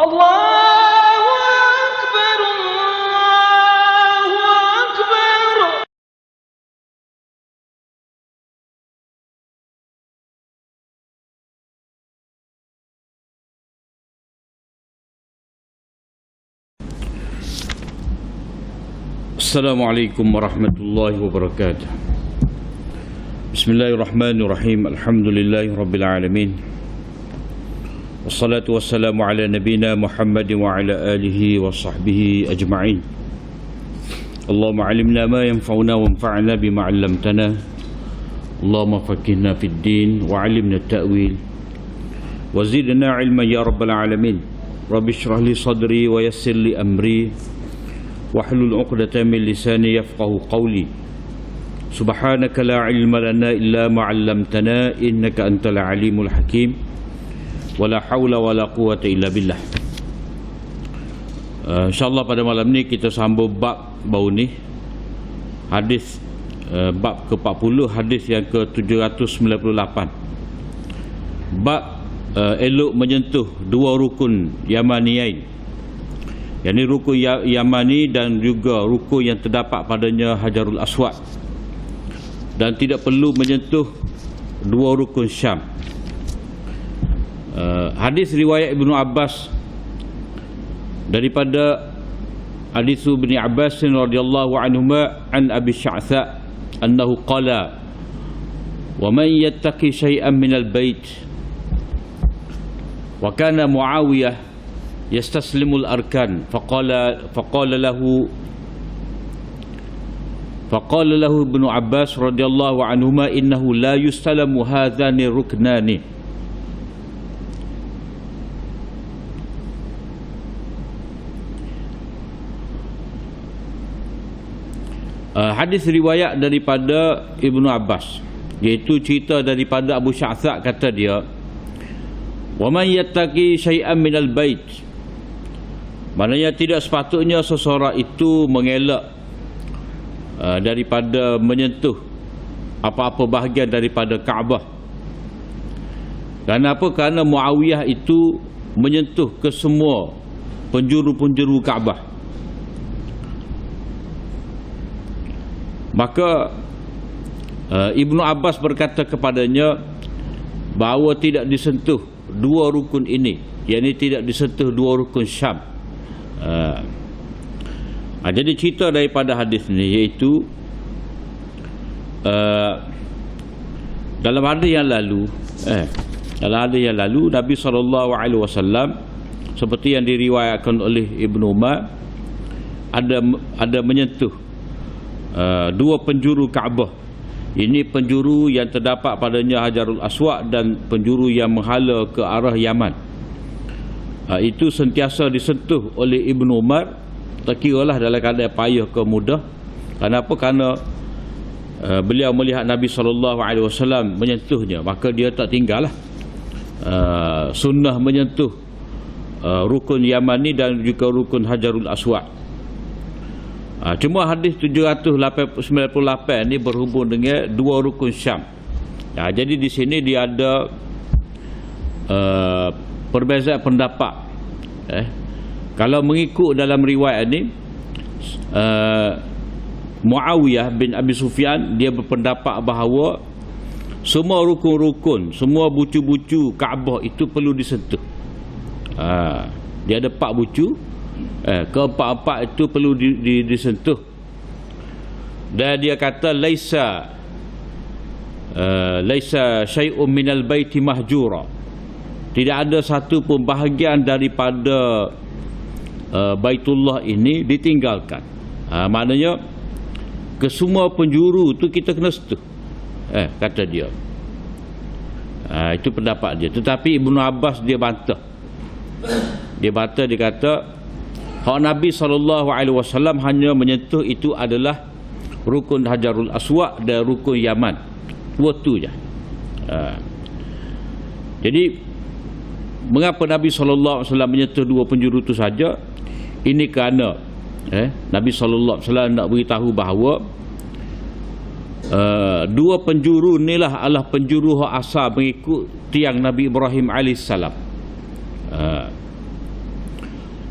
Allahu Akbar, Allahu Akbar. Assalamualaikum warahmatullahi wabarakatuh. Bismillahirrahmanirrahim. Alhamdulillahi rabbil alamin. Wassalatu wassalamu ala nabina Muhammad wa ala alihi wa sahbihi ajma'in. Allahumma alimna ma yanfa'una wa anfa'na bima 'allamtana. Allahumma faqihna fid din wa 'allimna at-ta'wil. Wa zidna 'ilman ya rabbal alamin. Rabbi shrah li sadri wa yassir li amri. Wahlul 'uqdatam min lisani yafqahu qawli. Subhanaka la 'ilma lana illa ma 'allamtana innaka antal alimul hakim. Wala haula wala quwwata illa billah. InsyaAllah pada malam ni kita sambung bab baru ni, hadis bab ke-40, hadis yang ke-798. Bab elok menyentuh dua rukun Yamaniyain, yakni rukun Yamani dan juga rukun yang terdapat padanya Hajarul Aswad, dan tidak perlu menyentuh dua rukun Syam. Hadis riwayat Ibnu Abbas, daripada hadis Ibnu Abbas radhiyallahu anhuma an Abi Sya'tha annahu qala wa man yattaqi shay'an min al-bait wa kana Muawiyah yastaslimul arkan faqala lahu Ibnu Abbas radhiyallahu anhuma innahu la yustalamu hadhani ruknani. Hadis riwayat daripada Ibnu Abbas, iaitu cerita daripada Abu Sya'tha, kata dia, wa man yattaqi syai'an minal bait, maknanya tidak sepatutnya seseorang itu mengelak daripada menyentuh apa-apa bahagian daripada Kaabah. Kenapa? Kerana Muawiyah itu menyentuh ke semua penjuru-penjuru Kaabah. Maka Ibnu Abbas berkata kepadanya bahawa tidak disentuh dua rukun ini, yakni tidak disentuh dua rukun Syam. Jadi cerita daripada hadis ini iaitu dalam hadis yang lalu Nabi SAW seperti yang diriwayatkan oleh Ibnu Umar ada menyentuh dua penjuru Kaabah. Ini penjuru yang terdapat padanya Hajarul Aswad dan penjuru yang menghala ke arah Yaman. Itu sentiasa disentuh oleh Ibnu Umar, tak kiralah dalam keadaan payah ke mudah. Kenapa? Kerana beliau melihat Nabi SAW menyentuhnya, maka dia tak tinggallah sunnah menyentuh rukun Yamani dan juga rukun Hajarul Aswad. Cuma hadis 798 ni berhubung dengan dua rukun Syam. Jadi di sini dia ada perbezaan pendapat. Kalau mengikut dalam riwayat ini, Muawiyah bin Abi Sufyan dia berpendapat bahawa semua rukun-rukun, semua bucu-bucu Kaabah itu perlu disentuh. Dia ada 4 bucu. Keempat-empat itu perlu disentuh. Dan dia kata laisa syai'un minal baiti mahjura, tidak ada satu pun bahagian daripada Baitullah ini ditinggalkan. Maknanya kesemua penjuru tu kita kena sentuh, kata dia. Itu pendapat dia. Tetapi Ibnu Abbas dia bantah. Dia kata hak Nabi SAW hanya menyentuh itu adalah rukun Hajarul Aswad dan rukun Yaman. Dua tu je. Jadi mengapa Nabi SAW menyentuh dua penjuru itu saja? Ini kerana Nabi SAW nak beritahu bahawa dua penjuru inilah adalah penjuru hak asal mengikut tiang Nabi Ibrahim AS.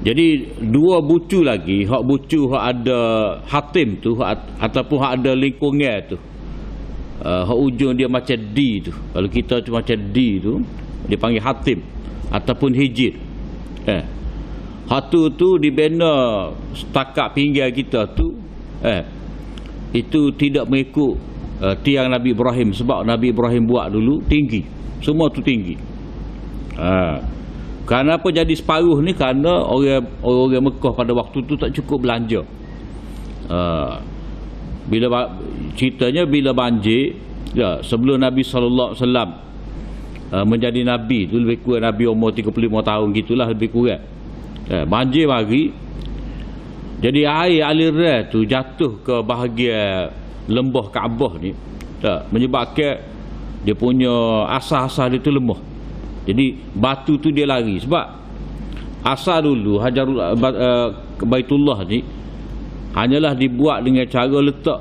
Jadi dua bucu lagi, hak bucu hak ada hatim tu ataupun hak ada lingkungan tu. Hak ujung dia macam D tu. Kalau kita tu macam D tu, dia panggil hatim ataupun hijir. Hak tu dibina setakat pinggang kita tu, itu tidak mengikut tiang Nabi Ibrahim, sebab Nabi Ibrahim buat dulu tinggi. Semua tu tinggi. Kenapa jadi separuh ni? Kerana orang Mekah pada waktu tu tak cukup belanja. Ceritanya bila banjir, ya, sebelum Nabi sallallahu alaihi wasallam menjadi nabi tu, lebih kurang Nabi umur 35 tahun gitulah, lebih kurang. Banjir mari. Jadi air aliran tu jatuh ke bahagian lembah Kaabah ni, menyebabkan dia punya asas-asas dia tu lemah. Jadi batu tu dia lari. Sebab asal dulu Hajarul Baitullah ni hanyalah dibuat dengan cara letak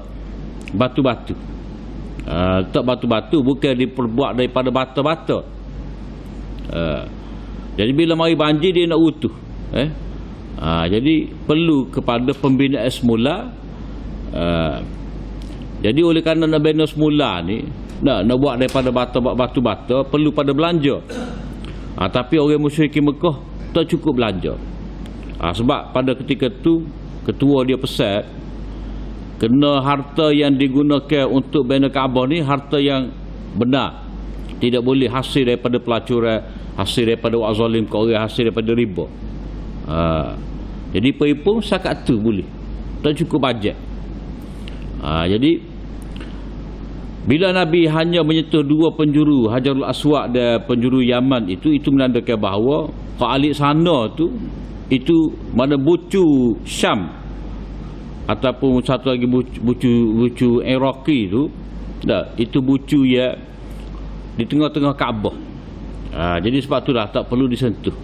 batu-batu. Letak batu-batu, bukan diperbuat daripada bata-bata. Jadi bila mari banjir dia nak utuh. Jadi perlu kepada pembinaan semula. Jadi oleh kerana nak bina semula ni, nak buat daripada batu-bata, perlu pada belanja. Tapi orang musyrikin Mekah tak cukup belanja. Sebab pada ketika tu ketua dia pesan, kena harta yang digunakan untuk bina Kaabah ni harta yang benar. Tidak boleh hasil daripada pelacuran, hasil daripada wak zalim ke orang, hasil daripada riba. Jadi peripung sakat tu boleh, tak cukup bajet. Jadi bila Nabi hanya menyentuh dua penjuru, Hajarul Aswad dan penjuru Yaman itu menandakan bahawa alik sana tu, itu mana bucu Syam ataupun satu lagi bucu Iraqi tu, itu bucu yang di tengah-tengah Kaabah. Jadi sebab itulah tak perlu disentuh.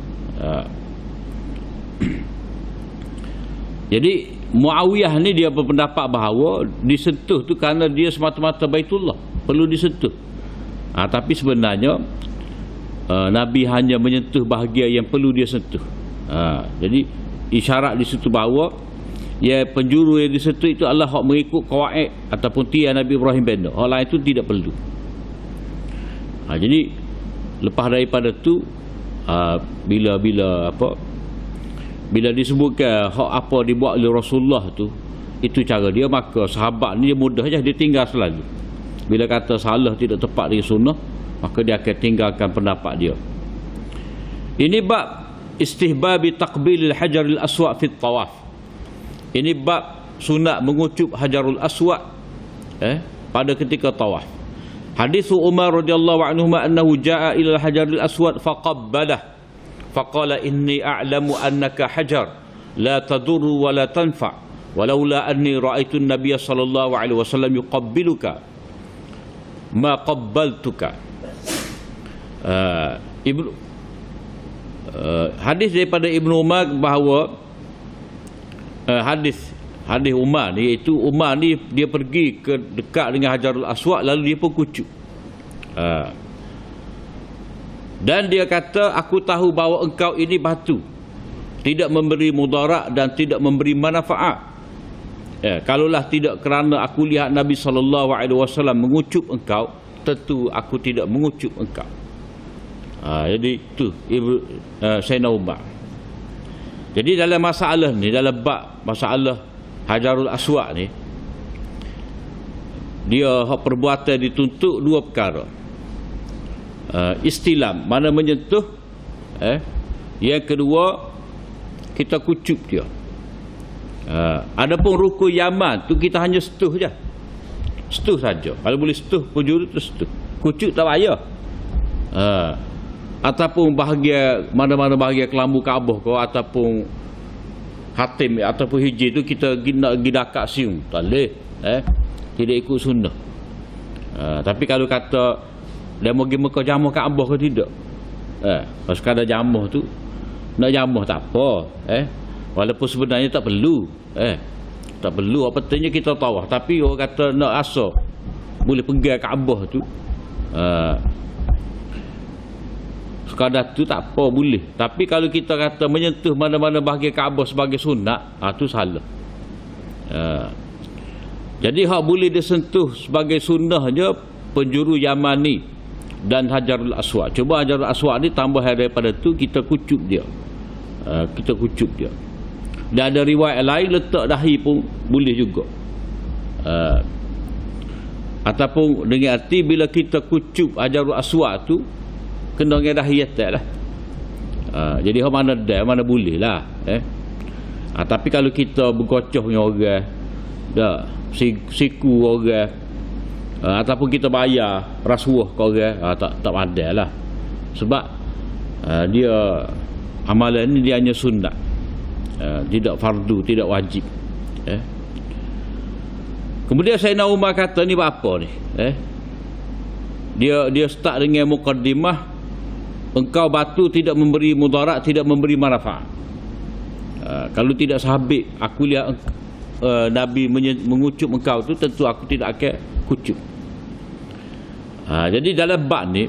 Jadi Muawiyah ni dia berpendapat bahawa disentuh tu kerana dia semata-mata Baitullah, perlu disentuh. Tapi sebenarnya Nabi hanya menyentuh bahagian yang perlu dia sentuh. Jadi isyarat di situ bahawa ya, penjuru yang disentuh itu adalah hak mengikut qawaid ataupun tiang Nabi Ibrahim benda. Hak lain itu tidak perlu. Jadi lepas daripada tu bila disebutkan hak apa dibuat oleh Rasulullah tu, itu cara dia, maka sahabat ni dia mudah je, dia tinggal selalu. Bila kata salah tidak tepat dengan sunnah, maka dia akan tinggalkan pendapat dia. Ini bab istihbabi taqbilil hajaril aswad fi tawaf. Ini bab sunat mengucup Hajarul Aswad pada ketika tawaf. Hadis Umar radhiyallahu anhu annahu jaa ila al-hajaril aswad faqabbalah faqala inni a'lamu annaka hajar la tadurru wa la tanfa walaula anni ra'aitu an-nabiy sallallahu alaihi wasallam yuqabbiluka ma qabbaltuka. Hadis daripada Ibnu Umar bahawa hadis Umar ni, iaitu Umar ni dia pergi ke dekat dengan Hajarul Aswad, lalu dia pun kucuk. Dan dia kata, aku tahu bahawa engkau ini batu, tidak memberi mudarat dan tidak memberi manfaat. Kalaulah tidak kerana aku lihat Nabi SAW mengucup engkau, tentu aku tidak mengucup engkau. Jadi itu Sayyidina Umar. Jadi dalam masalah ni, dalam bab masalah Hajarul Aswad ni, dia perbuatan dituntut dua perkara. Istilam, mana menyentuh. Yang kedua, kita kucup dia. Adapun rukun Yaman tu kita hanya setuh je. Setuh saja. Kalau boleh setuh penjuru tu setuh. Kucup tak payah. Ataupun bahagian mana-mana bahagian kelambu Kaabah kau, ataupun hatim ataupun hijir tu kita nak pergi dekat siung, tak boleh. Tidak ikut sunnah. Tapi kalau kata dia mau pergi Mekah jamuh Kaabah ke tidak, kalau sekadar jamuh tu, nak jamuh tak apa, walaupun sebenarnya tak perlu, tak perlu. Apa pentingnya kita tawaf. Tapi orang kata nak asal boleh pegang Kaabah tu, sekadar tu tak apa, boleh. Tapi kalau kita kata menyentuh mana-mana bahagian Kaabah sebagai sunat, tu salah. Jadi hak boleh disentuh sebagai sunnah je penjuru Yamani dan Hajarul Aswad. Cuba Hajarul Aswad ni tambah daripada tu kita kucup dia. Dan ada riwayat lain letak dahi pun boleh juga. Ataupun dengan arti bila kita kucup Hajarul Aswad tu kena dengan dahi atas lah. Jadi mana dah, mana boleh lah. Tapi kalau kita bergocoh dengan orang, dah siku orang, ataupun kita bayar rasuah ke orang, tak pandai lah. Sebab dia amalan ni dia hanya sunat, tidak fardu, tidak wajib. Kemudian Sayyidina Umar kata ni apa ni? Dia start dengan muqaddimah, engkau batu tidak memberi mudarat, tidak memberi manfaat. Kalau tidak sahabit aku lihat Nabi mengucup engkau tu, tentu aku tidak akan kucup. Jadi dalam bab ni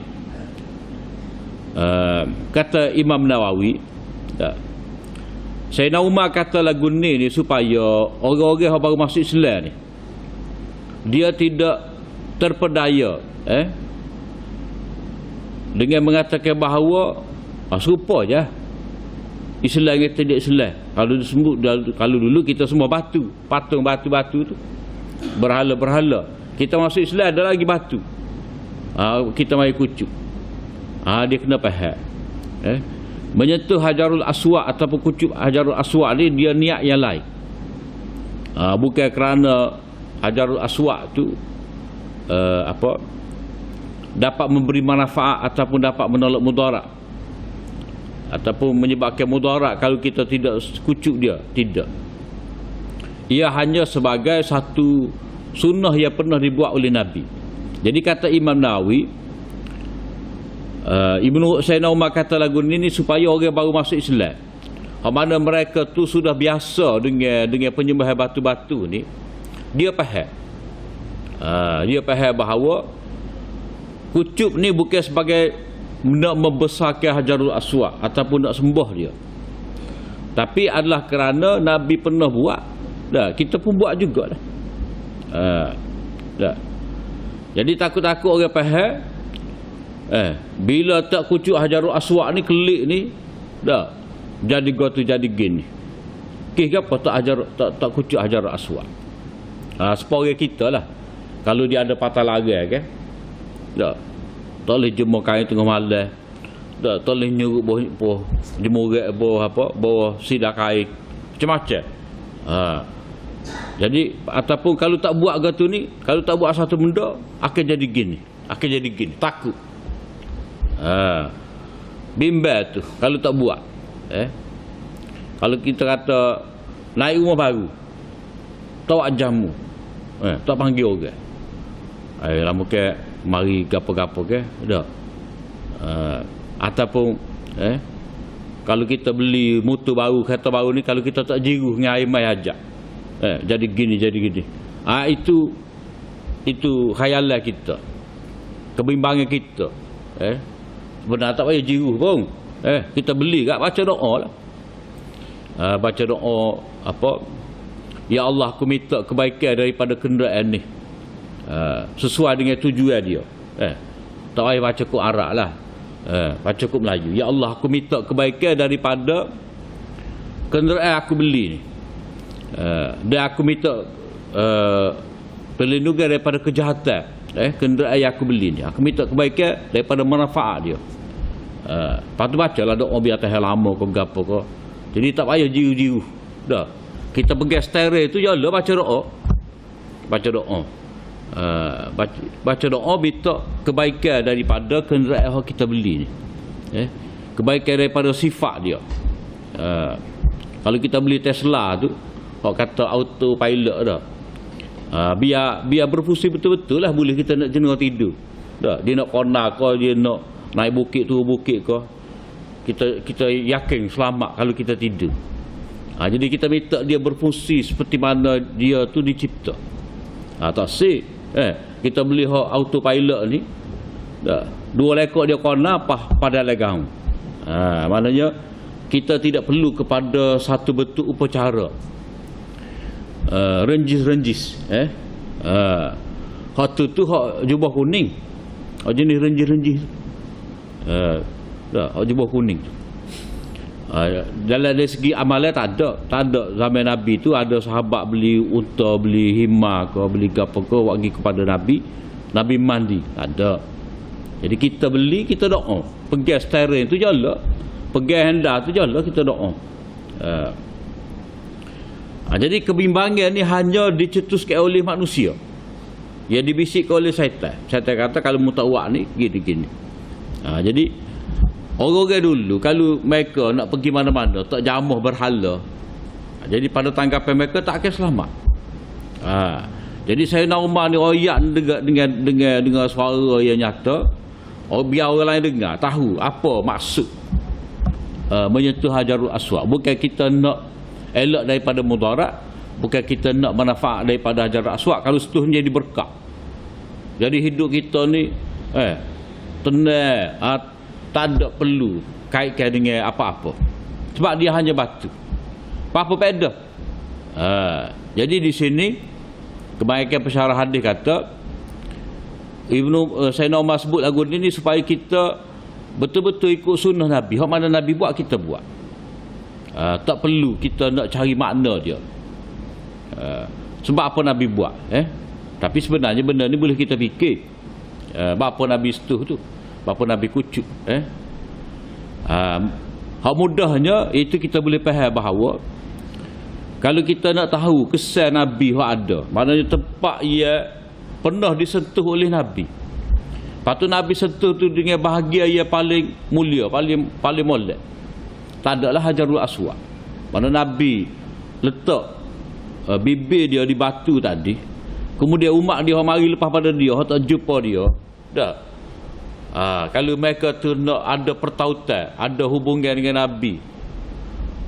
kata Imam Nawawi, Sayyidina Umar kata lagu ni supaya orang-orang yang baru masuk Islam ni dia tidak terpedaya dengan mengatakan bahawa serupa je Islam dengan tidak Islam. Kalau dulu kita semua batu, patung batu-batu tu, berhala-berhala. Kita masuk Islam ada lagi batu, kita mari kucup. Dia kena faham. Menyentuh Hajarul Aswad ataupun kucup Hajarul Aswad ni dia niat yang lain. Bukan kerana Hajarul Aswad tu dapat memberi manfaat ataupun dapat menolak mudarat ataupun menyebabkan mudarat kalau kita tidak kucup dia. Tidak. Ia hanya sebagai satu sunnah yang pernah dibuat oleh Nabi. Jadi kata Imam Nawawi, Ibnu Sayyidina Umar kata lagu ni supaya orang baru masuk Islam, mana mereka tu sudah biasa dengan penyembahan batu-batu ni, dia faham. Dia faham bahawa kucup ni bukan sebagai nak membesarkan Hajarul Aswad ataupun nak sembah dia, tapi adalah kerana Nabi pernah buat, kita pun buat jugalah. Jadi takut-takut orang faham, bila tak kucup Hajarul Aswad ni, kelik ni jadi gotu jadi gini. Apa tak kucup Hajarul Aswad. Seporang kita lah, kalau dia ada patah lagai kan, tak boleh jemur kain tengah malam, tak boleh nyuruk bawah jemurat bawah sidar kain, macam-macam. Jadi ataupun kalau tak buat gitu ni, kalau tak buat satu benda akan jadi gini, takut. Bimbang tu kalau tak buat. Kalau kita kata naik rumah baru, tawak jamu, tak panggil orang, lama ke mari gapo-gapo ke dah. Ataupun kalau kita beli motor baru, kereta baru ni, kalau kita tak jiruh dengan air mai hajat, jadi gini. Itu khayalan kita, kebimbangan kita. Sebenarnya tak payah jiruh pun. Kita beli kat, baca doa lah. Baca doa ya Allah, aku minta kebaikan daripada kenderaan ni, sesuai dengan tujuan dia. Tak payah baca kod Arab lah, baca kod Melayu. Ya Allah, aku minta kebaikan daripada kenderaan aku beli ni, dan aku minta perlindungan daripada kejahatan kenderaan yang aku beli ni. Aku minta kebaikan daripada manfaat dia. Lepas tu baca lah doa biar tahan lama ke gapo ke. Jadi tak payah jiru-jiru dah. Kita pergi steril tu jelah baca doa. Baca doa minta kebaikan daripada kenderaan yang kita beli ni. Kebaikan daripada sifat dia. Kalau kita beli Tesla tu, orang kata autopilot dah. Biar berfungsi betul-betul lah, boleh kita nak jenuh tidur. Dia nak kona ke, dia nak naik bukit turun bukit ke, kita yakin selamat kalau kita tidur. Jadi kita minta dia berfungsi seperti mana dia tu dicipta. Tak sih kita beli autopilot ni, Dua lekok dia kona pada legang. Maknanya kita tidak perlu kepada satu bentuk upacara renjis-renjis. Hak tu hak jubah kuning. Hak jenis renjis-renjis. Hak jubah kuning. Dalam dari segi amalan tak ada zaman Nabi tu ada sahabat beli unta, beli hima ke, beli apa ke bagi kepada Nabi mandi, tak ada. Jadi kita beli, kita doa, pergi steering tu jalan, pergi henda tu jalan, kita doa. Jadi kebimbangan ni hanya dicetuskan oleh manusia, yang dibisikkan oleh syaitan. Syaitan kata kalau mu tak buat ni gini. Jadi orang-orang dulu kalau mereka nak pergi mana-mana tak jamuh berhala, jadi pada tanggapan mereka tak akan selamat. Jadi Sayyidina Umar ni royak dengan suara yang nyata, biar orang lain dengar, tahu apa maksud menyentuh Hajarul Aswad. Bukan kita nak elak daripada mudarat, bukan kita nak manfaat daripada Hajarul Aswad. Kalau seterusnya jadi berkah, jadi hidup kita ni tenang, tak ada perlu kaitkan dengan apa-apa, sebab dia hanya batu, apa-apa beda. Jadi di sini kebanyakan pensyarah hadis kata Sayyidina Umar sebut lagu ni supaya kita betul-betul ikut sunnah Nabi. Hak mana Nabi buat kita buat. Tak perlu kita nak cari makna dia. Sebab apa Nabi buat. Tapi sebenarnya benda ni boleh kita fikir. Apa Nabi setuh tu, apa Nabi kucuk. Hak mudahnya itu kita boleh faham bahawa kalau kita nak tahu kesan Nabi yang ada, maknanya tempat ia pernah disentuh oleh Nabi. Patut Nabi sentuh tu dengan bahagia yang paling mulia, paling molek. Tak adalah Hajarul Aswad. Mana Nabi letak bibir dia di batu tadi, kemudian umat dia mari lepas pada dia, tak jumpa dia. Dah. Kalau mereka tu nak ada pertautan, ada hubungan dengan Nabi,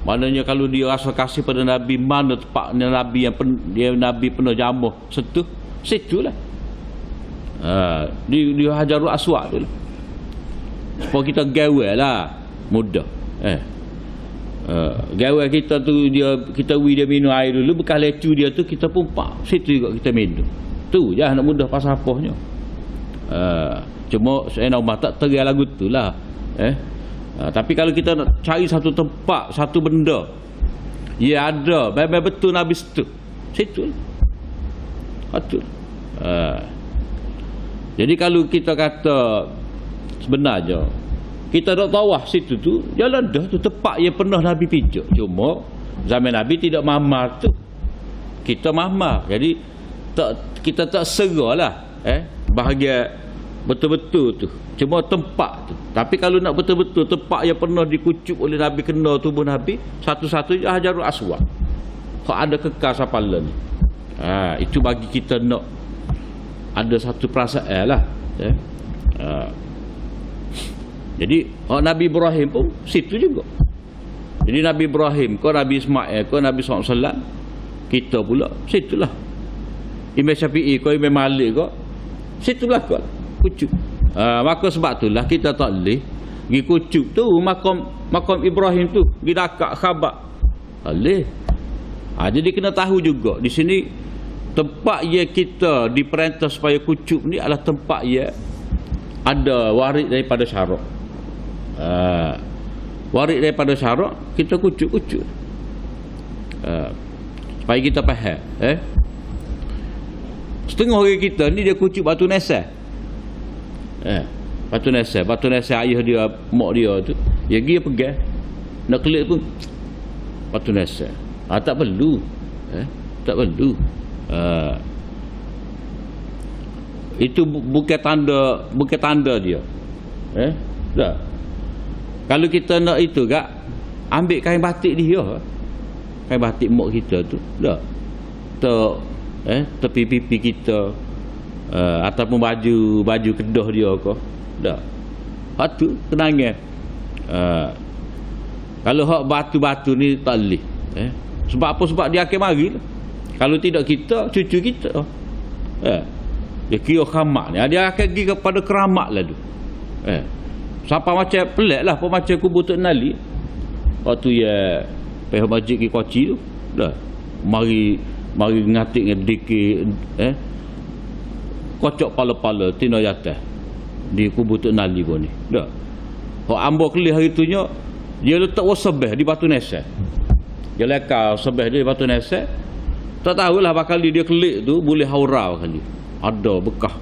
maknanya kalau dia rasa kasih pada Nabi, mana tempatnya Nabi yang Nabi pernah jamuh sentuh, situlah. Di Hajarul Aswad tu lah. Supaya kita gawe lah mudah. Gawe kita tu kita dia minum air dulu, bekas lecu dia tu kita pumpak, situ juga kita minum. Tu je nak mudah pasal apahnya. Cuma Sayyidina Umar tak terai lagu tu lah. Tapi kalau kita nak cari satu tempat, satu benda, ya ada, betul Nabi setu, situ betul. Jadi kalau kita kata sebenarnya kita nak tawaf situ tu, jalan dah tu tempat yang pernah Nabi pijak. Cuma zaman Nabi tidak mamar tu, kita mamar. Jadi kita tak seralah bahagia betul-betul tu, cuma tempat tu. Tapi kalau nak betul-betul tempat yang pernah dikucup oleh Nabi, kena tubuh Nabi, satu-satunya Hajarul Aswad. Kau ada kekal sapalan ni. Itu bagi kita nak ada satu perasaan lah. Jadi Nabi Ibrahim pun situ juga. Jadi Nabi Ibrahim ke, Nabi Ismail ke, Nabi SAW, kita pula situlah. Imam Syafi'i ke, Imam Malik ke, situlah ke kucup. Maka sebab itulah kita tak boleh pergi kucup tu makam Ibrahim tu, pergi dakak khabar, tak boleh. Jadi kena tahu juga di sini tempat yang kita diperintah supaya kucup ni adalah tempat yang ada waris daripada syarak. Waris daripada syarak kita kucup-kucup. Supaya kita faham. Setengah orang kita ni dia kucup batu nesar. Batu nesar ayah dia, mak dia tu, dia pergi pegang, nak kelik pun batu nesar. Tak perlu. Tak perlu. Itu bukan tanda dia. Tak. Kalau kita nak itu kak, ambil kain batik dia. Kain batik mak kita tu. Tak. Tepi pipi kita, ataupun baju kedah dia ke. Tak. Hak tu kenangan. Kalau hak batu-batu ni tak boleh. Sebab apa? Sebab dia akan mari lah. Kalau tidak kita, cucu kita, dia kira keramat ni, dia akan pergi kepada keramat lah tu. Siapa macam pelik lah, apa macam kubur Tok Nali. Waktu ya pergi masjid ke Kochi tu, dah mari ngatik dengan dikir, kocok pala-pala tina jatah di kubur Tok Nali pun ni. Dah. Hak ambo kelih hari tu nya, dia letak wasabah di Batu Nesek. Dia lekar sabah dia di Batu Nesek. Tak tahulah bakal dia kelik tu boleh haura kali. Ada bekah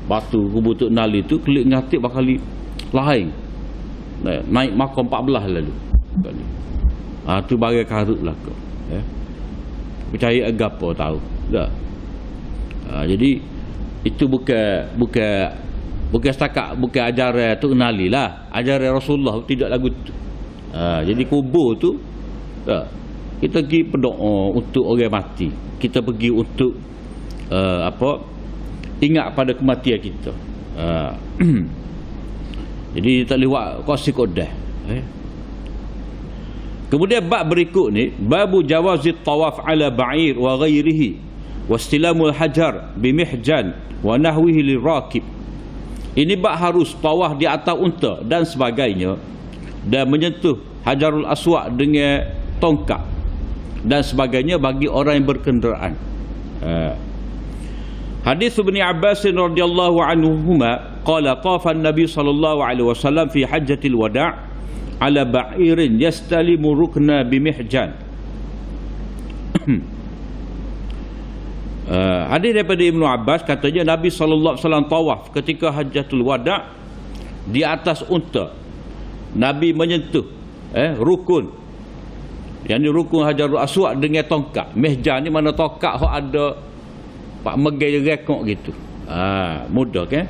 batu kubur Tok Nali tu kelik ngatik bakal lain. Naik makam 14 lalu. Tu bagai karut lah kau. Percaya agapo tahu. Tak. Jadi itu bukan setakat bukan ajaran Tok Nali lah. Ajaran Rasulullah tidak lagu tu. Jadi kubur tu kita pergi berdoa untuk orang mati. Kita pergi untuk ingat pada kematian kita. Jadi tak lewat qasi qadah. Kemudian bab berikut ni, babu jawazit tawaf ala ba'ir wa ghairihi wa istilamul hajar bimihjan wa nahwihi lirakib. Ini bab harus tawaf di atas unta dan sebagainya, dan menyentuh Hajarul Aswad dengan tongkat dan sebagainya bagi orang yang berkenderaan. Hadis Ibn Abbas radhiyallahu anhuma qala tafa an-nabi sallallahu alaihi wasallam fi hajjatil wada' ala ba'irin yastalimu rukna bimihjan. Hadis daripada Ibn Abbas katanya Nabi sallallahu alaihi wasallam tawaf ketika hajjatul wada' di atas unta. Nabi menyentuh rukun, yang ni rukun Hajarul Aswad dengan tongkat. Mihjan ni mana tongkat hok ada pak megai rekok gitu. Mudah kan?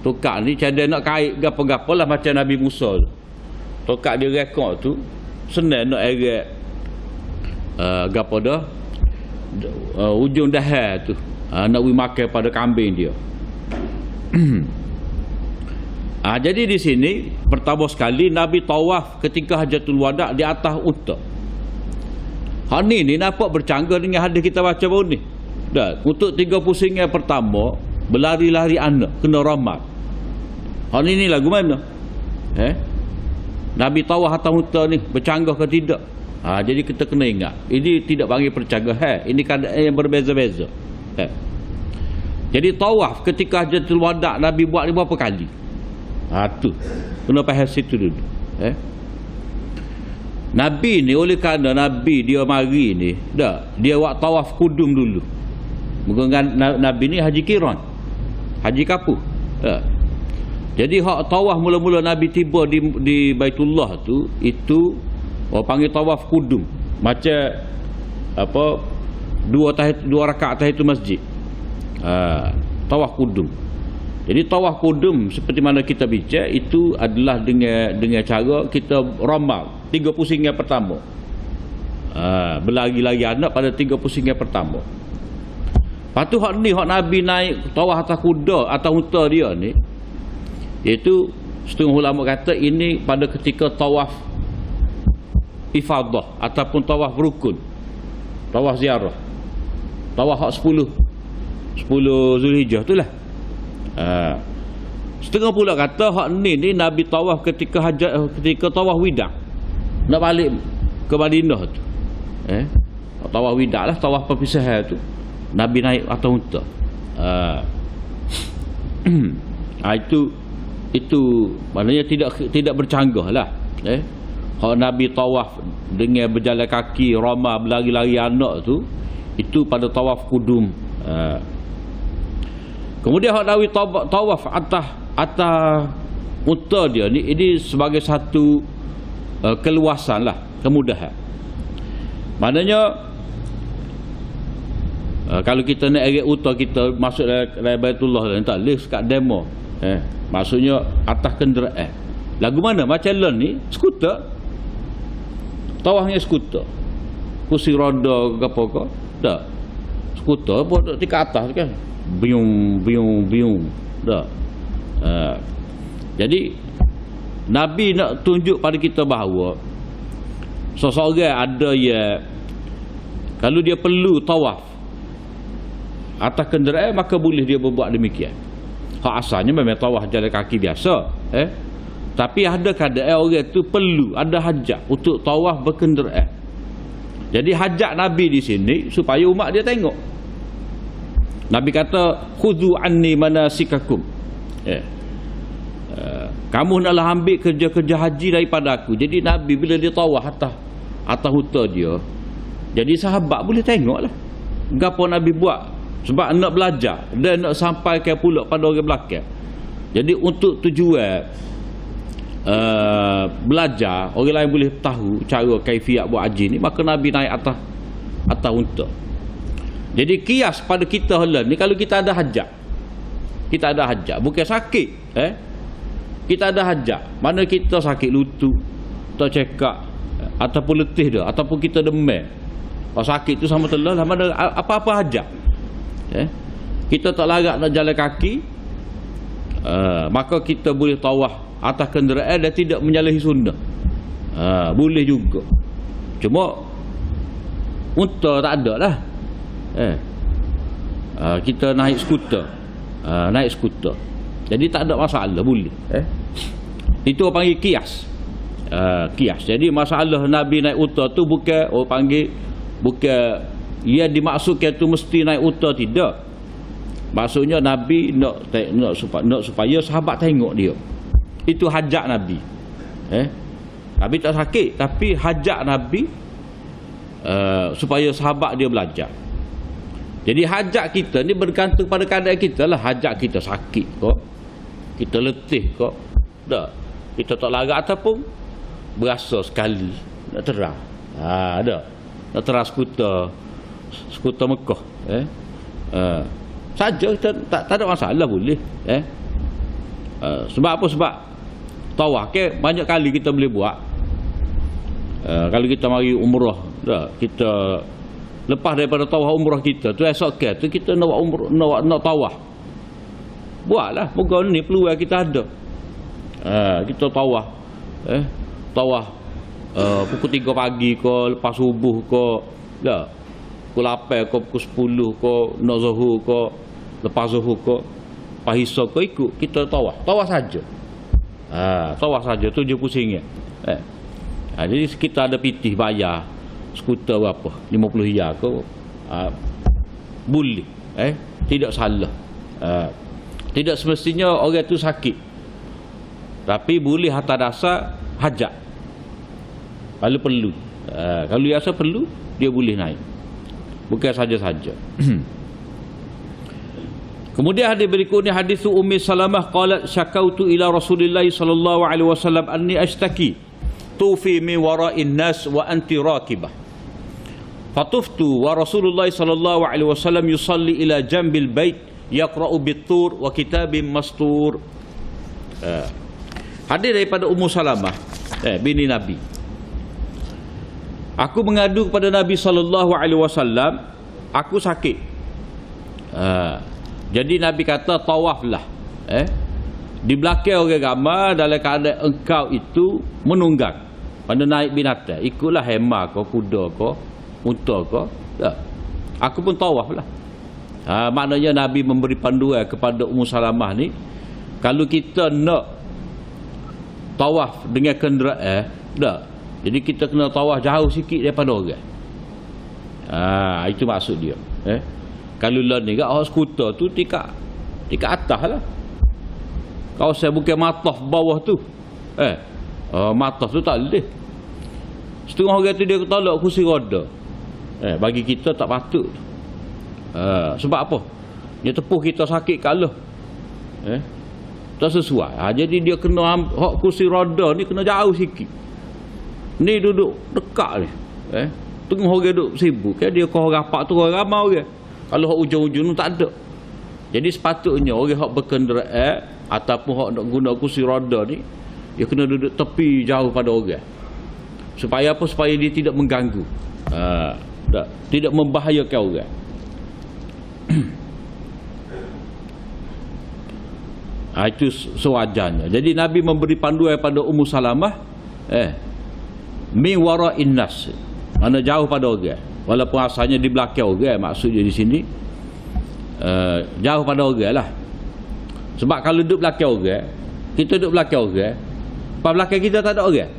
Tongkat ni cara nak kait gapo-gapo lah macam Nabi Musa tu. Tongkat dia rekok tu senang nak eret gapo dah ujung dahar tu. Nak we makan pada kambing dia. Jadi di sini pertama sekali Nabi tawaf ketika Hajatul Wada' di atas unta. Hal ni nampak bercanggah dengan hadis kita baca baru ni. Dah, untuk 3 pusingan pertama berlari-lari anak kena ramat. Hal ni lagu mana? Nabi tawaf atas unta ni bercanggah ke tidak? Jadi kita kena ingat, ini tidak panggil percanggahan, ini keadaan yang berbeza-beza. Jadi tawaf ketika Hajatul Wada' Nabi buat ni berapa kali? Tu kena faham situ dulu. Nabi ni oleh kerana Nabi dia mari ni dia buat tawaf kudum dulu. Mungkin Nabi ni haji kiran, haji kapu. Jadi hak tawaf mula-mula Nabi tiba di Baitullah tu, itu orang panggil tawaf kudum. Macam dua rakaat tahiyatul masjid. Tawaf kudum. Jadi tawaf kudum seperti mana kita bincang itu adalah dengan cara kita ramal 3 pusingan pertama. Berlari-lari anak pada 3 pusingan pertama. Lepas tu hak Nabi naik tawaf atas kuda, atas unta dia ni, iaitu setengah ulama kata ini pada ketika tawaf ifadah ataupun tawaf rukun, tawaf ziarah, tawaf hak 10 Zulhijjah tu lah. Setengah pula kata hak ni Nabi tawaf ketika tawaf wida', nak balik ke Madinah tu. Tawaf wida' lah, tawaf perpisahan tu, Nabi naik atas unta. Itu maknanya tidak bercanggah lah. Hak Nabi tawaf dengan berjalan kaki, ramah, berlari-lari anak tu, itu pada tawaf kudum. Kemudian hak Nabi tawaf atas unta dia ni, ini sebagai satu keluasan lah, kemudahan. Maknanya kalau kita nak eret unta kita masuk dalam Baitullah ni, tak boleh sekat demo. Maksudnya atas kenderaan. Lagu mana? Macam len ni skuter, tawafnya skuter, kursi roda ke apa ke, tak, skuter pun di ke atas kan, biung dah. Jadi Nabi nak tunjuk pada kita bahawa seseorang ada yang kalau dia perlu tawaf atas kenderaan, maka boleh dia berbuat demikian. Hak asalnya memang tawaf jalan kaki biasa, Tapi ada keadaan orang tu perlu, ada hajat untuk tawaf berkenderaan. Jadi hajat Nabi di sini supaya umat dia tengok. Nabi kata, khudhu anni manasikakum. Kamu naklah ambil kerja-kerja haji daripada aku. Jadi Nabi bila dia tawaf atas huta dia, jadi sahabat boleh tengok lah gapo Nabi buat. Sebab nak belajar dan nak sampaikan pula pada orang belakang. Jadi untuk tujuan belajar, orang lain boleh tahu cara kaifiat buat haji ni, maka Nabi naik atas unta. Jadi kias pada kita hala ni, kalau kita ada hajat, bukan sakit, kita ada hajat, mana kita sakit lutut, tak cekak, ataupun letih dah, ataupun kita demam. Kalau sakit tu sama telah lah, mana apa-apa hajat, kita tak larat nak jalan kaki, maka kita boleh tawaf atas kenderaan dan tidak menyalahi sunnah. Boleh juga. Cuma unta tak ada lah. Kita naik skuter, jadi tak ada masalah, boleh. Itu orang panggil kias. Kias. Jadi masalah Nabi naik unta tu bukan orang panggil, bukan ia dimaksudkan tu mesti naik unta, tidak. Maksudnya Nabi nak supaya sahabat tengok dia. Itu hajat Nabi. Nabi tak sakit, tapi hajat Nabi supaya sahabat dia belajar. Jadi hajat kita ni bergantung pada keadaan kita lah. Hajat kita sakit kok, kita letih kok, tak, kita tak larat ataupun berasa sekali nak terang, ada nak terang skuter Mekah, saja kita tak ada masalah, boleh. Sebab apa? Sebab tawaf banyak kali kita boleh buat. Kalau kita mari umrah, kita lepas daripada tawaf umrah kita tu, esok tu kita nak umrah, nak tawaf, buatlah. Moga ni peluang kita ada. Kita tawaf, tawaf pukul 3 pagi ke, lepas subuh ke, pukul 8 ke, pukul 10 ke, nak zuhur ke, lepas zuhur ke, lepas isya ke, ikut kita tawaf saja. Tawaf saja RM70. Jadi kita ada pitih bayar skuter berapa, 50 riyal ke, boleh. Tidak salah. Tidak semestinya orang tu sakit, tapi boleh atas dasar hajat. Kalau perlu, kalau biasa perlu, dia boleh naik, bukan saja-saja. Kemudian hadis berikutnya, hadis Ummi Salamah qalat syakautu ila Rasulillah sallallahu alaihi wasallam anni ashtaki tufi min wara'in nas wa anti rakibah. Fatuftu wa Rasulullah sallallahu alaihi wasallam yusalli ila jambil bait yaqra'u bit-tur wa kitabim mastur. Hadis daripada Ummu Salamah, bini Nabi. Aku mengadu kepada Nabi sallallahu alaihi wasallam, aku sakit. Jadi Nabi kata tawaflah. Di belakang orang ramai dalam keadaan engkau itu menunggang, pada naik binatang, ikutlah hema kau, kuda kau, unta kau. Aku pun tawaf lah. Maknanya Nabi memberi panduan kepada Ummu Salamah ni, kalau kita nak tawaf dengan kenderaan, jadi kita kena tawaf jauh sikit daripada orang. Itu maksud dia. Kalau lah ni kat skuter tu tingkat atas lah. Kalau saya bukan mataf bawah tu, mataf tu tak boleh. Setengah orang tu dia tolak kursi roda. Bagi kita tak patut. Sebab apa? Dia tepuh kita sakit kalah. Tak sesuai. Jadi dia kena hak kursi roda ni kena jauh sikit. Ni duduk dekat ni. Tengah orang duduk sibuk, dia kau rapat tu orang ramai orang. Kalau hak ujung-ujung tu tak ada. Jadi sepatutnya orang hak berkenderaan ataupun hak nak guna kursi roda ni, dia kena duduk tepi jauh pada orang. Supaya apa? Supaya dia tidak mengganggu, tidak membahayakan orang. Itu sewajarnya. Jadi Nabi memberi panduan pada Ummu Salamah, mi wara'in nas, mana jauh pada orang. Walaupun asalnya di belakang orang, maksudnya di sini jauh pada orang lah. Sebab kalau duduk belakang orang, Kita duduk belakang orang, pas belakang kita tak ada orang.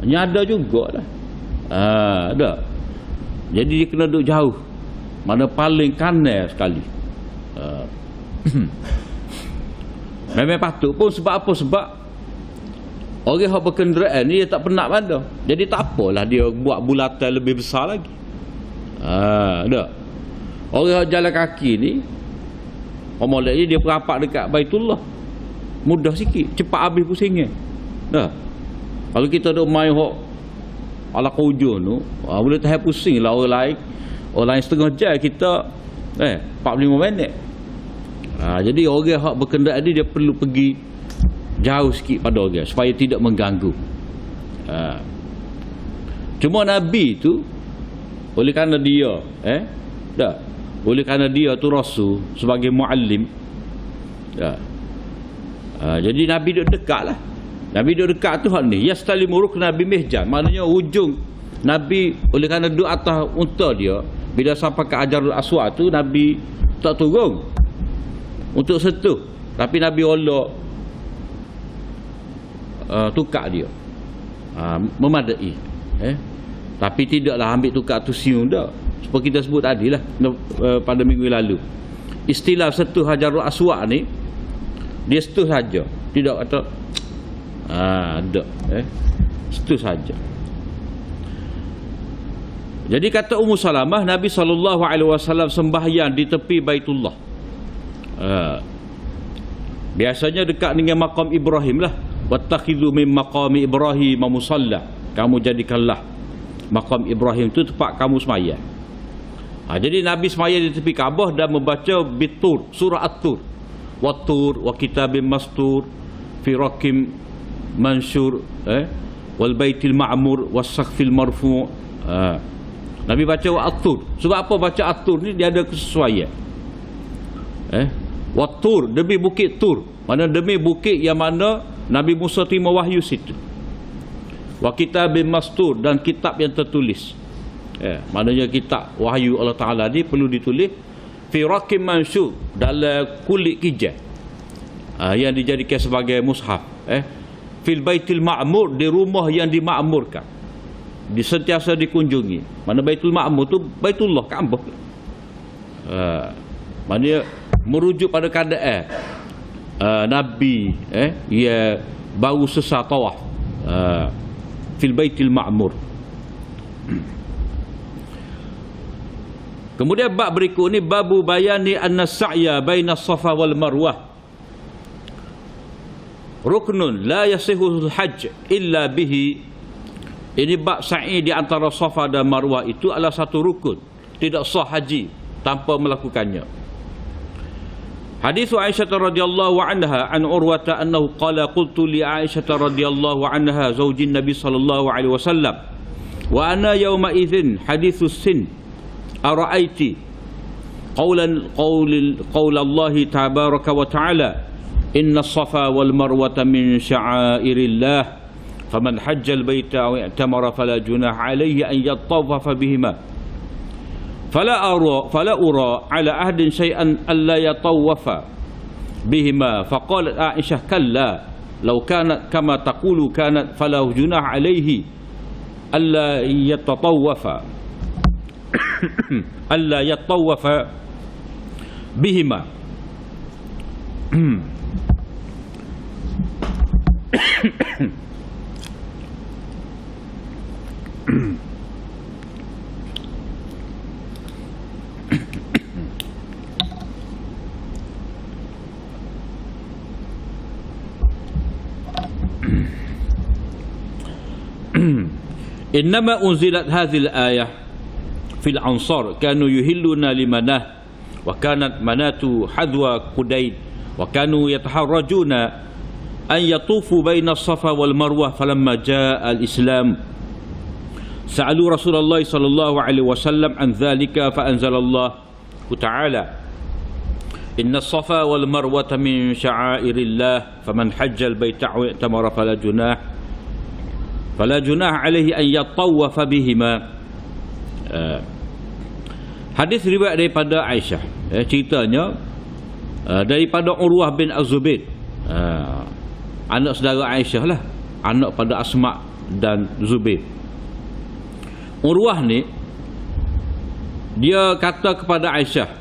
Hanya ada jugalah. Ada. Jadi dia kena duduk jauh. Mana paling kanan sekali. Memang patut pun. Sebab apa? Sebab orang yang berkenderaan ni dia tak penat pada. Jadi tak apalah dia buat bulatan lebih besar lagi. Ada. Orang yang jalan kaki ni, omolek dia perapat dekat Baitullah. Mudah sikit, cepat habis pusingnya. Dah. Kalau kita duk main hok ala kujun tu, boleh tahan pusing lah orang lain. Orang lain setengah jam, kita 45 minit. Jadi orang hak berkenderaan ni dia perlu pergi jauh sikit pada orang supaya tidak mengganggu. Cuma Nabi tu oleh kerana dia oleh kerana dia tu rasul sebagai muallim. Jadi Nabi duduk dekat lah. Nabi duduk dekat tu hak ni. Yastalimu rukna bimihjan. Maknanya ujung Nabi oleh kerana duduk atas unta dia, bila sampai ke Hajarul Aswad tu Nabi tak turun untuk sentuh. Tapi Nabi Allah tukar dia. Memadai. Tapi tidaklah ambil tukar tu siung dah. Seperti kita sebut tadi lah pada minggu lalu. Istilah sentuh Hajarul Aswad ni, dia sentuh saja, tidak kata ada sentuh saja. Jadi kata Ummu Salamah, Nabi SAW sembahyang di tepi Baitullah. Biasanya dekat dengan maqam Ibrahim lah. Wattakhidhu min maqami Ibrahim musalla. Kamu jadikanlah maqam Ibrahim tu tempat kamu sembahyang. Jadi Nabi sembahyang di tepi Kaabah dan membaca bitur, surah At-Tur. Wat-tur wa kitabim mastur fi rakim mansyur wal baitil ma'mur was saqfil marfu'. Nabi baca At-Tur. Sebab apa baca At-Tur ni? Dia ada kesesuaian. Wat-Tur demi bukit Tur. Mana demi bukit yang mana Nabi Musa terima wahyu situ. Wa kitabim mastur, dan kitab yang tertulis. Maknanya kitab wahyu Allah Ta'ala ni perlu ditulis fi rakim mansyur, dalam kulit kijang yang dijadikan sebagai mushaf. Fil baitil ma'mur, di rumah yang dimakmurkan, sentiasa dikunjungi. Mana Baitul Ma'mur tu Baitullah, Kaabah. Maknanya merujuk pada keadaan Nabi ia baru selesai tawaf fil baitil ma'mur. Kemudian bab berikut ni, babu bayani anna sa'ya baina Safa wal Marwah ruknun la yasihul hajj illa bihi. Ini bab sa'i di antara Safa dan Marwah itu adalah satu rukun, tidak sah haji tanpa melakukannya. Hadis Aisyah radhiyallahu anha an Urwata annahu qala qultu li Aisyah radhiyallahu anha zaujin Nabi sallallahu alaihi wasallam wa ana yawma idzin haditsus sin ara'aiti qawla Allah tabaraka wa ta'ala inna as-safa wal marwata min sya'airillah faman hajja al-baita aw i'tamara fala junaha alayhi an yattawafa bihima fala ura ala ahdin syai'an alla yatawafa bihima. Faqalat Aisyah kalla law kanat kama taqulu kanat fala junaha alayhi alla yatatawafa alla yatawafa bihima. Innama unzilat hadhil ayah fil ansar kanu yuhilluna limanah wa kanat manatu hadwa qudaid wa kanu yataharrajuna an yatufu baina as-safa wal marwah falamma jaa al-islam sa'alu Rasulullah sallallahu alaihi wasallam an dhalika fa anzalallah ta'ala inna as-safa wal marwata min sya'airillah faman hajja al-baita aw i'tamara fala junah alaihi an yatawafa bihima. Hadis riwayat daripada Aisyah, ceritanya daripada Urwah bin Az-Zubair Anak saudara Aisyah lah, anak pada Asma dan Zubair. Urwah ni dia kata kepada Aisyah,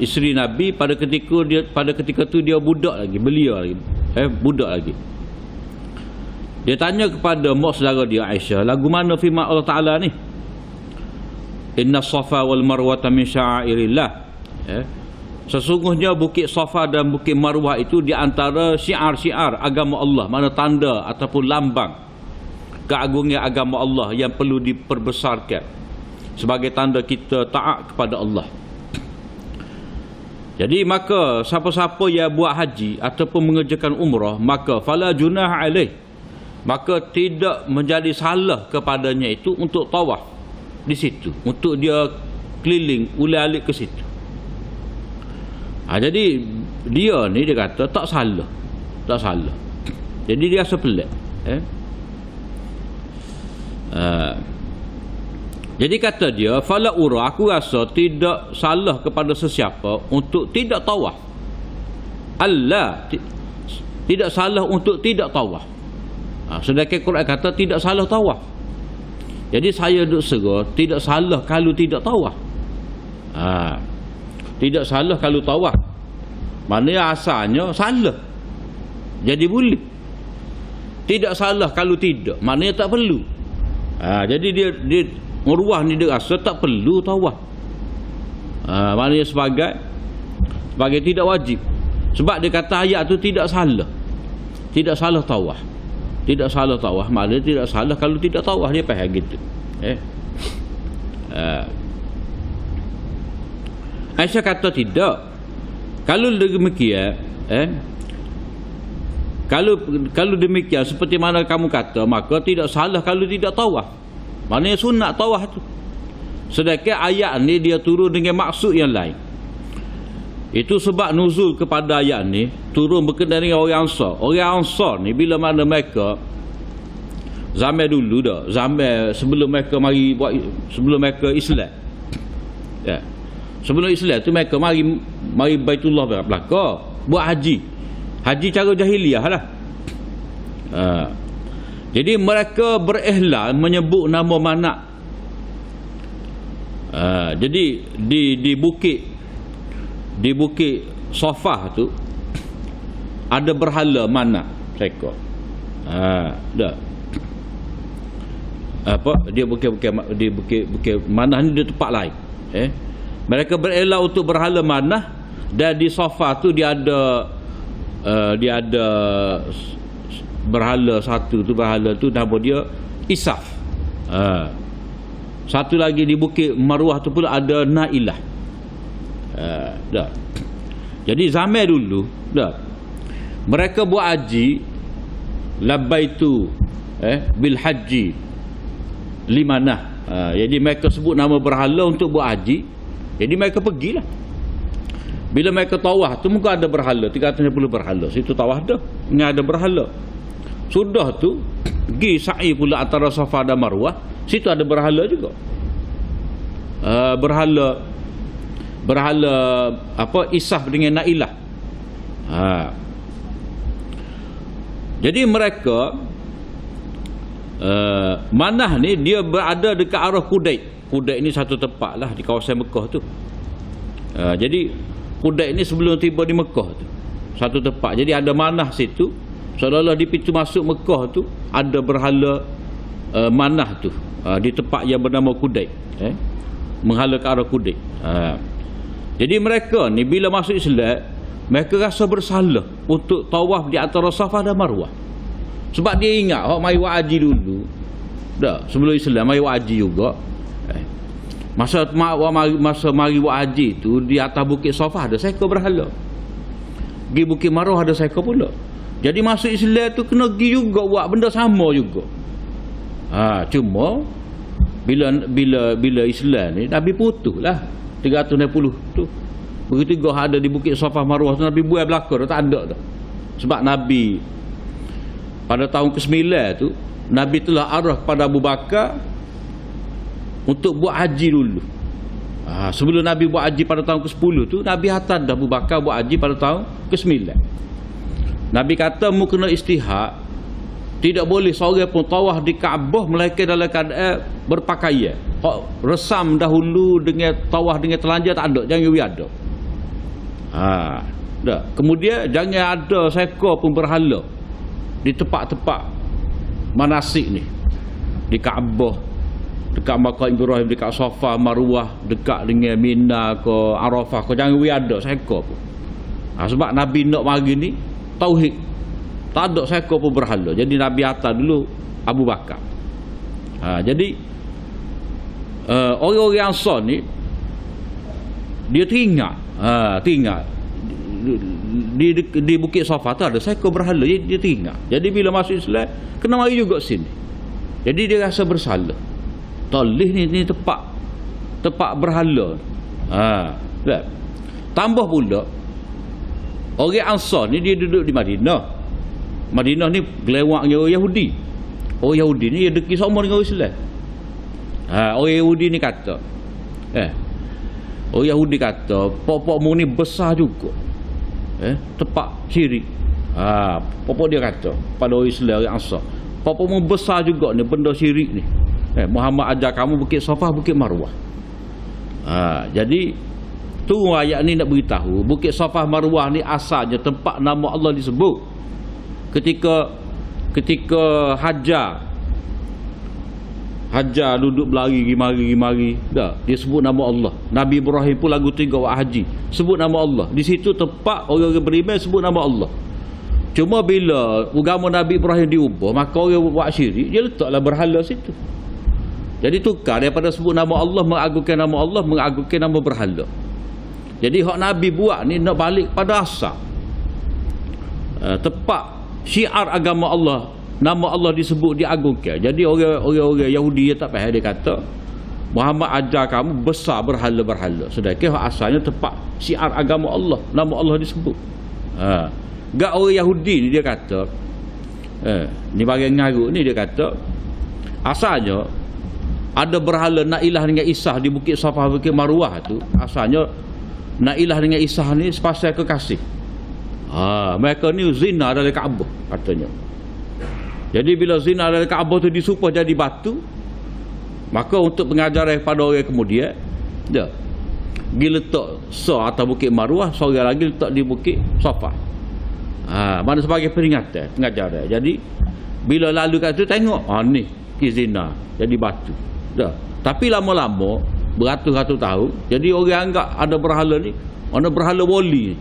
isteri Nabi, pada ketika tu dia budak lagi, belia lagi, budak lagi. Dia tanya kepada mak saudara dia Aisyah, lagu mana firman Allah Taala ni? Inna Safa wal Marwata min sya'airillah. Sesungguhnya bukit Safa dan bukit Marwah itu di antara syiar-syiar agama Allah, mana tanda ataupun lambang keagungan agama Allah yang perlu diperbesarkan sebagai tanda kita taat kepada Allah. Jadi maka siapa-siapa yang buat haji ataupun mengerjakan umrah, maka fala junah alaih, maka tidak menjadi salah kepadanya itu untuk tawaf di situ, untuk dia keliling ulik-alik ke situ. Jadi dia ni dia kata tak salah. Jadi dia rasa pelik. Jadi kata dia, fala ura, aku rasa tidak salah kepada sesiapa untuk tidak tawaf. Tidak salah untuk tidak tawaf. Sedangkan Quran kata tidak salah tawaf. Jadi saya duk serah tidak salah kalau tidak tawaf. Tidak salah kalau tawaf. Maknanya asalnya salah, jadi boleh. Tidak salah kalau tidak, maknanya tak perlu. Jadi dia Urwah ni dia rasa tak perlu tawaf. Maknanya sebagai tidak wajib. Sebab dia kata ayat tu tidak salah. Tidak salah tawaf. Tidak salah tawaf, maknanya tidak salah kalau tidak tawaf. Dia faham gitu. Aisyah kata tidak. Kalau demikian, kalau demikian seperti mana kamu kata, maka tidak salah kalau tidak tawaf. Maknanya sunat tawaf tu. Sedangkan ayat ni dia turun dengan maksud yang lain. Itu sebab nuzul kepada ayat ni turun berkenaan dengan orang Ansar. Orang Ansar ni bila mana mereka zaman dulu dah, zaman sebelum mereka Islam. Sebelum Islam tu mereka mari Baitullah belaka, buat haji. Haji cara jahiliah lah. Jadi mereka berihlal menyebut nama Manak. Jadi di bukit Safah tu ada berhala Manak mereka. Dah. Dia bukit Manah ni dia tempat lain. Mereka berihlal untuk berhala Manah, dan di Safah tu dia ada berhala satu tu, berhala tu nama dia Isaf. Satu lagi di bukit Marwah tu pula ada Nailah. Dah. Jadi zaman dulu dah mereka buat haji labaitu bil haji limanah. Jadi mereka sebut nama berhala untuk buat haji. Jadi mereka pergilah. Bila mereka tawaf tu muka ada berhala, 350 berhala. Situ tawaf dah, ni ada berhala. Sudah tu pergi sa'i pula antara Safa dan Marwah, situ ada berhala juga. Berhala apa, Isaf dengan Nailah. Jadi mereka Manah ni dia berada dekat arah Kudaid. Kudaid ni satu tempat lah di kawasan Mekah tu. Jadi Kudaid ni sebelum tiba di Mekah tu satu tempat. Jadi ada Manah situ. Seolah-olah di pintu masuk Mekah tu ada berhala Manah tu di tempat yang bernama Kudaid, menghala ke arah Kudaid. Jadi mereka ni bila masuk Islam, mereka rasa bersalah untuk tawaf di antara Safa dan Marwah. Sebab dia ingat mai buat haji dulu dah, sebelum Islam mai buat haji juga. Masa mari buat haji tu di atas bukit Safa ada seekor berhala, di bukit Marwah ada seekor pula. Jadi masuk Islam tu kena pergi juga buat benda sama juga. Cuma bila Islam ni Nabi putuslah 360 tu. Begitu gah ada di bukit Safa Marwah tu Nabi buat belaka tak ada dah. Sebab Nabi pada tahun ke-9 tu Nabi telah arah kepada Abu Bakar untuk buat haji dulu. Sebelum Nabi buat haji pada tahun ke-10 tu, Nabi hantar dah Abu Bakar buat haji pada tahun ke-9. Nabi kata mu kena istihad. Tidak boleh seorang pun tawaf di Kaabah melainkan dalam keadaan berpakaian. Resam dahulu dengan tawaf dengan telanjang tak ada, jangan ada. Dah. Kemudian jangan ada seekor pun berhala di tempat-tempat manasik ni. Di Kaabah, dekat Maqam Ibrahim, dekat Safa, Marwah, dekat dengan Mina ke Arafah ke, jangan ada seekor pun. Sebab Nabi nak mari ni tauhid. Tak ada seekor pun berhala. Jadi Nabi atas dulu Abu Bakar. Jadi orang-orang Ansar ni dia teringat di Bukit Safa tu ada seekor berhala. Dia teringat. Jadi bila masuk Islam kena mari juga sini. Jadi dia rasa bersalah. Toleh ni tempat berhala. Tambah pula orang Ansar ni dia duduk di Madinah. Madinah ni gelewaknya orang Yahudi. Orang Yahudi ni dia deki sama dengan orang Islam. Orang Yahudi ni kata orang Yahudi kata pokok mu ni besar juga. Tempat syirik. Pokok dia kata pada orang Islam, orang Ansar, pokok mu besar juga ni benda syirik ni. Muhammad ajar kamu Bukit Safa, Bukit Marwah. Jadi tu ayat ni nak beritahu Bukit Safa Marwah ni asalnya tempat nama Allah disebut. Ketika Hajar duduk berlari mari dah dia sebut nama Allah. Nabi Ibrahim pun lagu 3 waktu haji sebut nama Allah. Di situ tempat orang-orang beriman sebut nama Allah. Cuma bila agama Nabi Ibrahim diubah, maka orang buat syirik, dia letaklah berhala situ. Jadi tukar daripada sebut nama Allah, mengagungkan nama Allah, mengagungkan nama berhala. Jadi hak Nabi buat ni nak balik pada asal. Tepat syiar agama Allah, nama Allah disebut, diagungkan. Jadi orang-orang Yahudi dia tak faham, dia kata Muhammad ajar kamu besar berhala-berhala. Sedangkan asalnya tempat syiar agama Allah, nama Allah disebut. Gak orang Yahudi ni dia kata ni bagian ngaruk ni, dia kata asalnya ada berhala nak ilah dengan Isa di Bukit Safa, Bukit Marwah tu. Asalnya nak ilah dengan Isa ni sepasal kekasih. Mereka ni zina dalam Kaabah katanya. Jadi bila zina dalam Kaabah tu disumpah jadi batu, maka untuk pengajaran pada orang kemudian dia pergi letak atau Bukit Marwah, seorang lagi letak di Bukit Safa. Mana sebagai peringatan, pengajaran. Jadi bila lalu kat tu tengok ni zina jadi batu dah. Tapi lama-lama beratus-ratus tahun, jadi orang anggap ada berhala ni, ada berhala wali ni.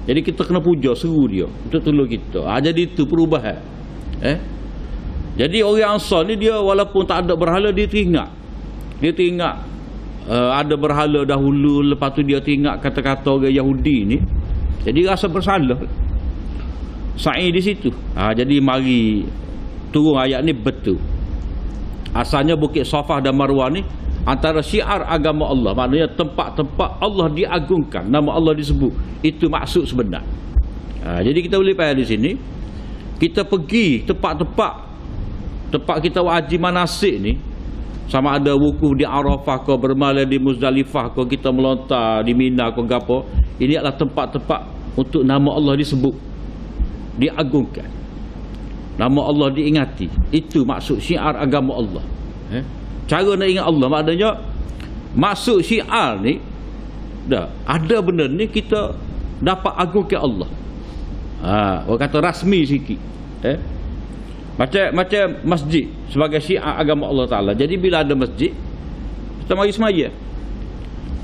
Jadi kita kena puja, seru dia untuk tolong kita. Jadi itu perubahan. Jadi orang Ansar ni dia walaupun tak ada berhala, dia teringat. Dia teringat ada berhala dahulu, lepas tu dia teringat kata-kata orang Yahudi ni. Jadi rasa bersalah. Sa'i di situ. Jadi mari turun ayat ni betul. Asalnya Bukit Safa dan Marwah ni antara syiar agama Allah, maknanya tempat-tempat Allah diagungkan, nama Allah disebut. Itu maksud sebenar. Jadi kita boleh faham di sini, kita pergi tempat-tempat kita wajib manasik ni, sama ada wukuf di Arafah ke, bermalam di Muzdalifah ke, kita melontar di Mina ke gapo, ini adalah tempat-tempat untuk nama Allah disebut, diagungkan, nama Allah diingati. Itu maksud syiar agama Allah. Cara nak ingat Allah, maknanya maksud syiar ni dah ada benda ni kita dapat agungkan Allah. Orang kata rasmi sikit. Macam masjid sebagai syiar agama Allah Ta'ala. Jadi bila ada masjid, kita mari semaya.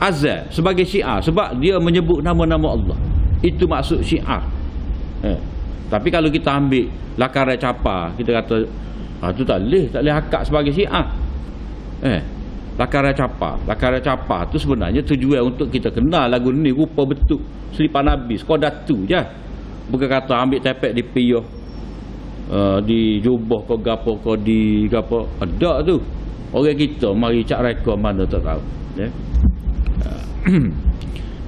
Azan sebagai syiar, sebab dia menyebut nama-nama Allah. Itu maksud syiar. Tapi kalau kita ambil lakaran capa, kita kata tu tak boleh akak sebagai syiar. Lakaran capa tu sebenarnya tujuan untuk kita kenal lagu ni rupa bentuk selipan Nabi, sekadar tu je. Bukan kata ambil tepek di piyah, di jubah ke gapo ke di gapo. Ada tu orang kita mari cak rekod mana tak tahu.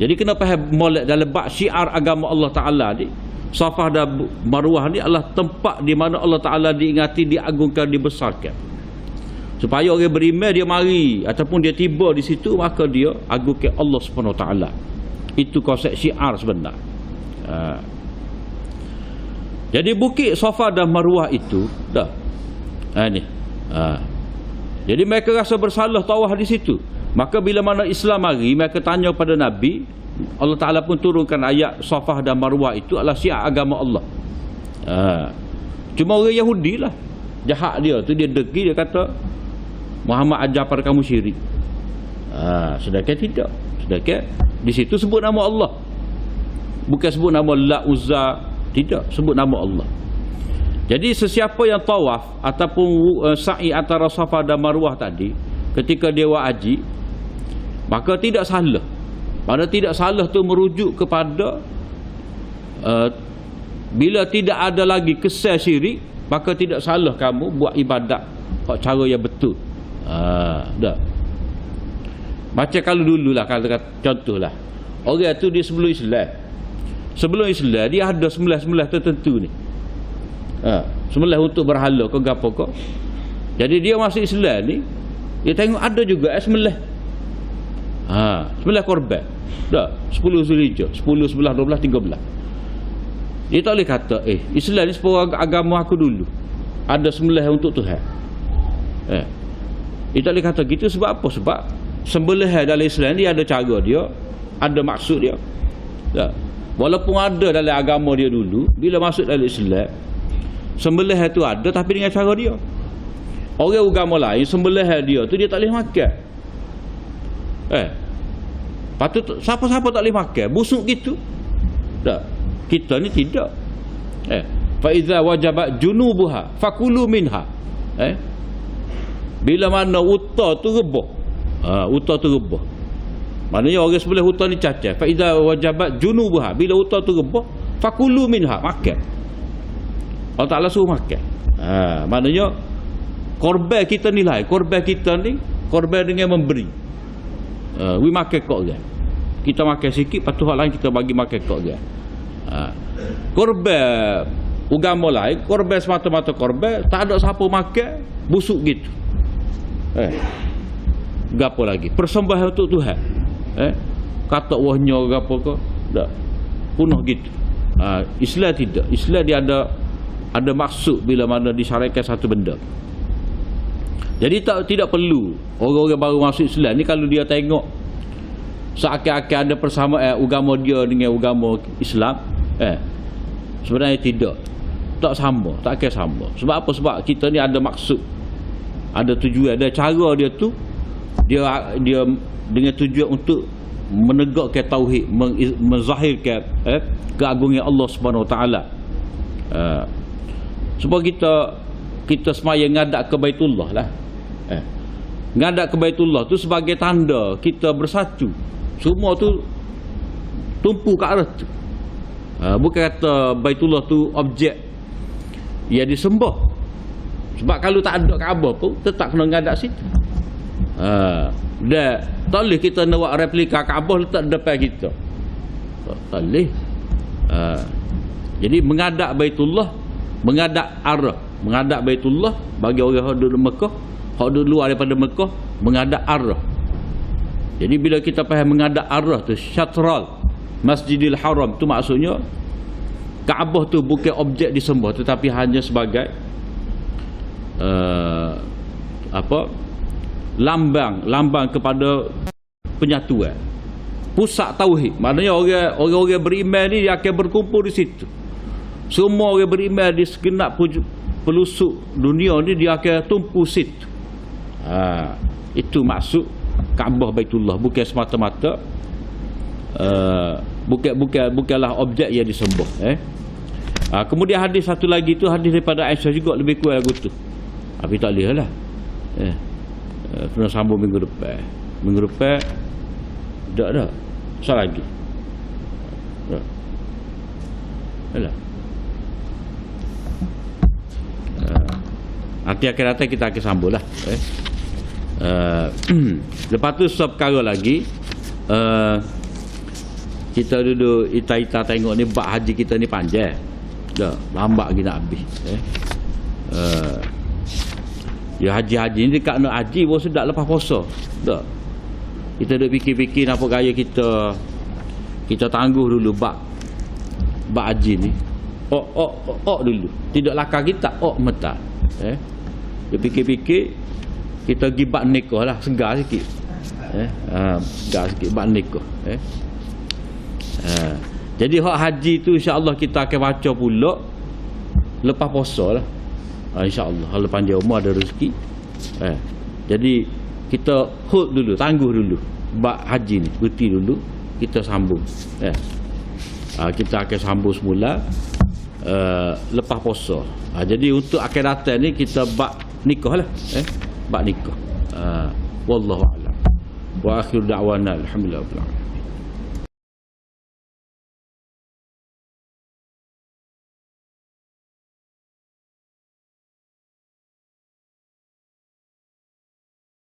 Jadi kena faham molek dalam bab syiar agama Allah Ta'ala ni. Safa dan Marwah ni adalah tempat di mana Allah Ta'ala diingati, diagungkan, dibesarkan. Supaya orang beriman dia mari ataupun dia tiba di situ, maka dia agungkan Allah Subhanahu Wa Ta'ala. Itu konsep syiar sebenar. Jadi bukit Safa dan Marwah itu dah. Ni. Jadi mereka rasa bersalah tawaf di situ. Maka bila mana Islam mari, mereka tanya pada Nabi, Allah Ta'ala pun turunkan ayat Safa dan Marwah itu adalah syiar agama Allah. Cuma orang Yahudi lah, jahat dia tu, dia degi, dia kata Muhammad ajar pada kamu syirik. Sedangkan tidak. Sedangkan di situ sebut nama Allah, bukan sebut nama La Uzza, tidak, sebut nama Allah. Jadi sesiapa yang tawaf ataupun sa'i antara Safa dan Marwah tadi ketika dia buat haji, maka tidak salah. Pada tidak salah tu merujuk kepada bila tidak ada lagi kesan syirik, maka tidak salah kamu buat ibadat cara yang betul. Dah. Macam kalau dululah, kalau contohlah, orang tu dia sebelum Islam dia ada sembelih-sembelih tertentu ni. Sembelih untuk berhala ke gapo ke. Jadi dia masuk Islam ni, dia tengok ada juga sembelih. Sembelih korban. Dah 10 Zulhijjah, 10, 11, 12, 13. Dia tak boleh kata Islam ni sepuluh agama aku dulu ada sembelih untuk Tuhan. Dia tak boleh kata gitu. Sebab apa? Sebab sembelih dalam Islam ni ada cara dia, ada maksud dia. Dah. Walaupun ada dalam agama dia dulu, bila masuk dalam Islam, sembelih itu ada tapi dengan cara dia. Orang agama lain sembelih dia tu dia tak boleh makan. Patut siapa-siapa tak boleh makan, busuk gitu. Tak. Kita ni tidak. Fa iza wajabat junubuha fakulu minha. Bila mana uta tu rebah. Uta tu rebah. Maknanya orang sebelah uta ni cacat. Fa iza wajabat junubuha, bila uta tu rebah, fakulu minha, makan. Allah Ta'ala suruh makan. Maknanya korban kita nilai, korban kita ni korban dengan memberi. We makan kok orang. Kita makan sikit, lepas tu hal lain kita bagi makan kok orang. Korban agama lain, korban semata-mata korban, tak ada siapa makan, busuk gitu. Gapo lagi? Persembahan untuk Tuhan. Kata wahnya gapo ke? Tak. Punah gitu. Islam tidak. Islam dia ada maksud bila mana disyariatkan satu benda. Jadi tidak perlu orang-orang baru masuk Islam ni kalau dia tengok seakan-akan ada persamaan agama dia dengan agama Islam, sebenarnya tidak. Tak sama, tak akan sama. Sebab apa? Sebab kita ni ada maksud, ada tujuan, ada cara dia tu, dia dengan tujuan untuk menegakkan tauhid, menzahirkan keagungan Allah Subhanahu Wa Taala. Sebab kita semaya ngadak ke Baitullah lah. Ngadak ke Baitullah tu sebagai tanda kita bersatu. Semua tu tumpu ke arah tu. Bukan kata Baitullah tu objek yang disembah. Sebab kalau tak ada Kaabah pun tetap kena ngadak situ. Dan tak boleh kita nak buat replika Kaabah letak depan kita. Tak boleh. Jadi mengadak Baitullah, mengadak arah, mengadak Baitullah bagi orang yang duduk Mekah, yang duduk luar daripada Mekah, mengadak arah. Jadi bila kita faham mengadak arah tu, syatral Masjidil Haram tu maksudnya Kaabah tu bukan objek disembah tetapi hanya sebagai lambang kepada penyatuan, pusat tauhid. Maknanya orang-orang beriman ni dia akan berkumpul di situ. Semua orang beriman di segenap pelosok dunia ni dia akan tumpu situ. Itu maksud Kaabah Baitullah, bukan semata-mata bukanlah objek yang disembah. Kemudian hadis satu lagi tu hadis daripada Aisyah juga lebih kurang lagu tu. Tapi tak boleh lah. Kena sambung minggu depan. Minggu depan tak ada. Pasal lagi. Yalah. Nanti akan datang kita akan sambung lah. Lepas tu satu perkara lagi, kita duduk ita-ita tengok ni bab haji kita ni panjang dah, lambat lagi nak habis. Ya haji-haji ni dekat nak haji pun sedap lepas puasa dah. Kita duduk fikir-fikir apa gaya kita tangguh dulu bab haji ni. ok dulu. Tidak lakar kita, ok mata. Dia fikir-fikir, kita pergi bak nikah lah, segar sikit. Segar sikit bak nikah. Jadi hak haji tu insya-Allah kita akan baca pula lepas puasa lah. InsyaAllah kalau panjang umur ada rezeki. Jadi kita hold dulu, tangguh dulu bab haji ni, berhenti dulu, kita sambung. Kita akan sambung semula lepas puasa. Jadi untuk akhir datang ni kita bab nikah lah. Bab nikah. Wallahu a'lam. Wa akhiru da'wana alhamdulillah.